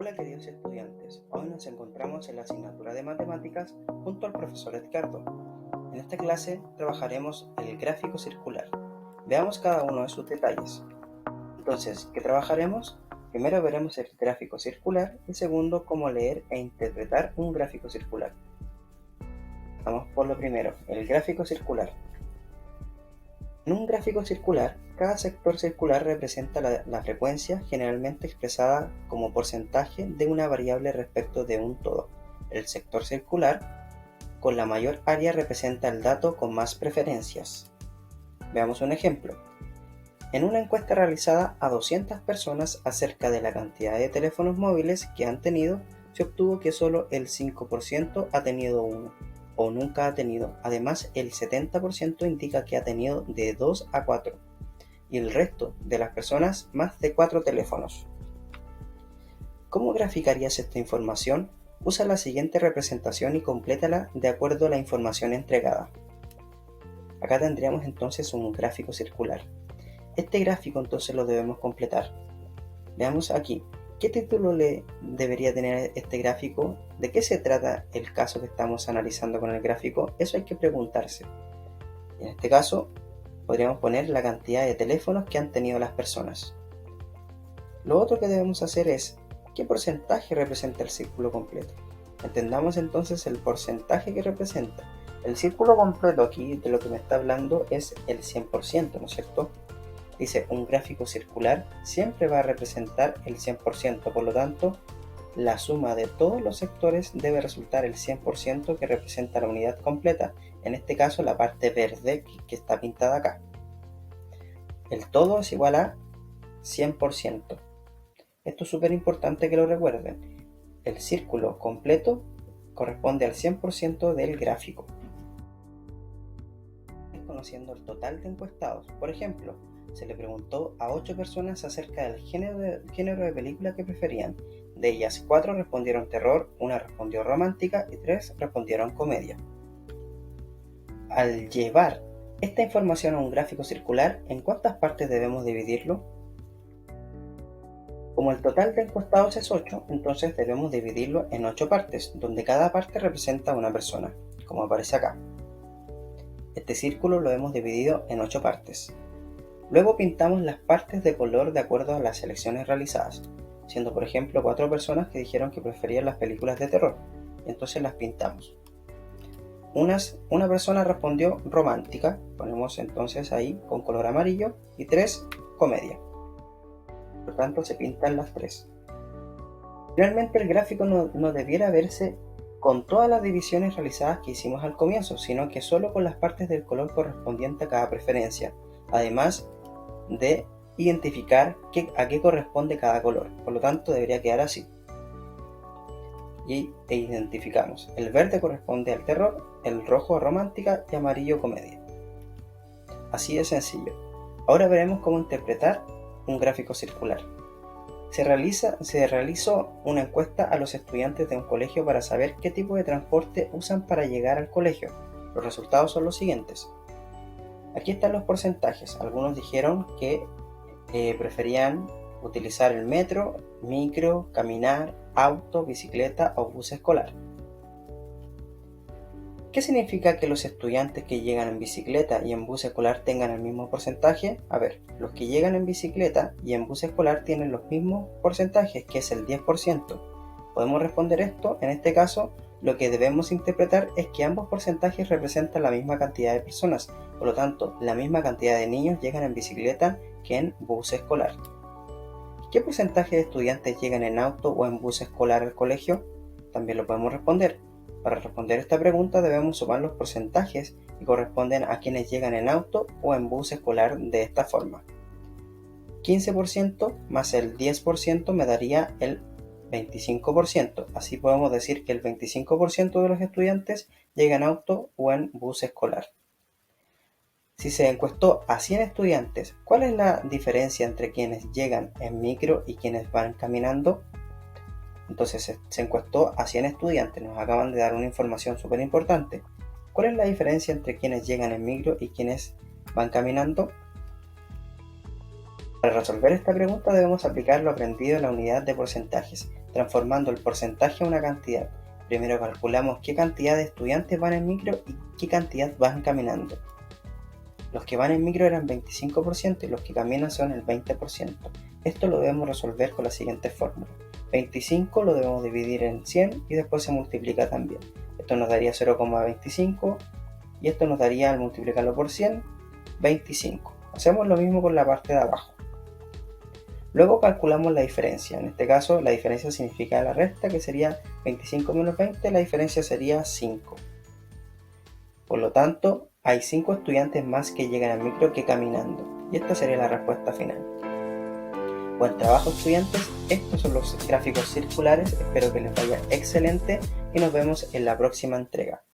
Hola queridos estudiantes, hoy nos encontramos en la asignatura de matemáticas junto al profesor Edgardo. En esta clase trabajaremos el gráfico circular. Veamos cada uno de sus detalles. Entonces, ¿qué trabajaremos? Primero veremos el gráfico circular y segundo, cómo leer e interpretar un gráfico circular. Vamos por lo primero, el gráfico circular. En un gráfico circular, cada sector circular representa la frecuencia generalmente expresada como porcentaje de una variable respecto de un todo. El sector circular con la mayor área representa el dato con más preferencias. Veamos un ejemplo. En una encuesta realizada a 200 personas acerca de la cantidad de teléfonos móviles que han tenido, se obtuvo que solo el 5% ha tenido uno o nunca ha tenido. Además, el 70% indica que ha tenido de 2 a 4 y el resto de las personas más de 4 teléfonos. ¿Cómo graficarías esta información? Usa la siguiente representación y complétala de acuerdo a la información entregada. Acá tendríamos entonces un gráfico circular. Este gráfico entonces lo debemos completar. Veamos aquí. ¿Qué título le debería tener este gráfico? ¿De qué se trata el caso que estamos analizando con el gráfico? Eso hay que preguntarse. En este caso, podríamos poner la cantidad de teléfonos que han tenido las personas. Lo otro que debemos hacer es, ¿qué porcentaje representa el círculo completo? Entendamos entonces el porcentaje que representa. El círculo completo aquí, de lo que me está hablando, es el 100%, ¿no es cierto? Dice, un gráfico circular siempre va a representar el 100%, por lo tanto, la suma de todos los sectores debe resultar el 100% que representa la unidad completa, en este caso la parte verde que está pintada acá. El todo es igual a 100%. Esto es súper importante que lo recuerden. El círculo completo corresponde al 100% del gráfico. Conociendo el total de encuestados. Por ejemplo, se le preguntó a 8 personas acerca del género de película que preferían. De ellas, 4 respondieron terror, 1 respondió romántica y 3 respondieron comedia. Al llevar esta información a un gráfico circular, ¿en cuántas partes debemos dividirlo? Como el total de encuestados es 8, entonces debemos dividirlo en 8 partes, donde cada parte representa a una persona, como aparece acá. Este círculo lo hemos dividido en 8 partes. Luego pintamos las partes de color de acuerdo a las selecciones realizadas, siendo por ejemplo 4 personas que dijeron que preferían las películas de terror, entonces las pintamos. Una persona respondió romántica, ponemos entonces ahí con color amarillo, y 3 comedia. Por tanto se pintan las 3. Finalmente el gráfico no debiera verse con todas las divisiones realizadas que hicimos al comienzo, sino que solo con las partes del color correspondiente a cada preferencia, además de identificar a qué corresponde cada color. Por lo tanto, debería quedar así. E identificamos. El verde corresponde al terror, el rojo a romántica y amarillo comedia. Así de sencillo. Ahora veremos cómo interpretar un gráfico circular. Se realizó una encuesta a los estudiantes de un colegio para saber qué tipo de transporte usan para llegar al colegio. Los resultados son los siguientes. Aquí están los porcentajes. Algunos dijeron que preferían utilizar el metro, micro, caminar, auto, bicicleta o bus escolar. ¿Qué significa que los estudiantes que llegan en bicicleta y en bus escolar tengan el mismo porcentaje? A ver, los que llegan en bicicleta y en bus escolar tienen los mismos porcentajes, que es el 10%. Podemos responder esto. En este caso, lo que debemos interpretar es que ambos porcentajes representan la misma cantidad de personas, por lo tanto, la misma cantidad de niños llegan en bicicleta que en bus escolar. ¿Qué porcentaje de estudiantes llegan en auto o en bus escolar al colegio? También lo podemos responder. Para responder esta pregunta debemos sumar los porcentajes que corresponden a quienes llegan en auto o en bus escolar de esta forma. 15% más el 10% me daría el 25%. Así podemos decir que el 25% de los estudiantes llega en auto o en bus escolar. Si se encuestó a 100 estudiantes, ¿cuál es la diferencia entre quienes llegan en micro y quienes van caminando? Entonces se encuestó a 100 estudiantes, nos acaban de dar una información súper importante. ¿Cuál es la diferencia entre quienes llegan en micro y quienes van caminando? Para resolver esta pregunta debemos aplicar lo aprendido en la unidad de porcentajes, transformando el porcentaje a una cantidad. Primero calculamos qué cantidad de estudiantes van en micro y qué cantidad van caminando. Los que van en micro eran 25% y los que caminan son el 20%. Esto lo debemos resolver con la siguiente fórmula. 25 lo debemos dividir en 100 y después se multiplica también. Esto nos daría 0,25 y esto nos daría, al multiplicarlo por 100, 25. Hacemos lo mismo con la parte de abajo. Luego calculamos la diferencia. En este caso la diferencia significa la resta, que sería 25 menos 20, la diferencia sería 5. Por lo tanto, hay 5 estudiantes más que llegan al micro que caminando. Y esta sería la respuesta final. Buen trabajo, estudiantes. Estos son los gráficos circulares. Espero que les vaya excelente y nos vemos en la próxima entrega.